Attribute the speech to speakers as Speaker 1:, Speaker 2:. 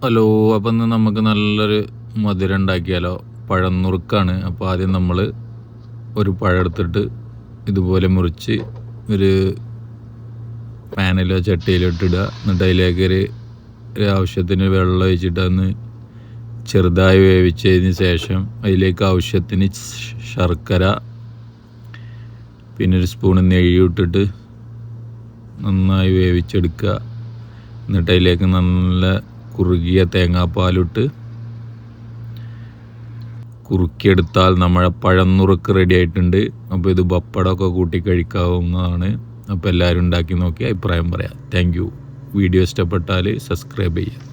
Speaker 1: Hello, അപ്പം ഇന്ന് നമുക്ക് നല്ലൊരു മധുരം ഉണ്ടാക്കിയാലോ? പഴം നുറുക്കാണ്. അപ്പോൾ ആദ്യം നമ്മൾ ഒരു പഴം എടുത്തിട്ട് ഇതുപോലെ മുറിച്ച് ഒരു പാനിലോ ചട്ടിയിലോ ഇട്ടിടുക. എന്നിട്ട് അതിലേക്ക് ഒരു ആവശ്യത്തിന് വെള്ളം ഒഴിച്ചിട്ട് അന്ന് ചെറുതായി വേവിച്ചതിന് ശേഷം അതിലേക്ക് ആവശ്യത്തിന് ശർക്കര, പിന്നെ ഒരു സ്പൂണ് നെയ്യ് ഇട്ടിട്ട് നന്നായി വേവിച്ചെടുക്കുക. എന്നിട്ട് അതിലേക്ക് നല്ല കുറുകിയ തേങ്ങാപ്പാലിട്ട് കുറുക്കിയെടുത്താൽ നമ്മുടെ പഴം നുറുക്ക് റെഡി ആയിട്ടുണ്ട്. അപ്പോൾ ഇത് പപ്പടമൊക്കെ കൂട്ടി കഴിക്കാവുന്നതാണ്. അപ്പോൾ എല്ലാവരും ഉണ്ടാക്കി നോക്കി അഭിപ്രായം പറയാം. Thank you. വീഡിയോ ഇഷ്ടപ്പെട്ടാൽ സബ്സ്ക്രൈബ് ചെയ്യുക.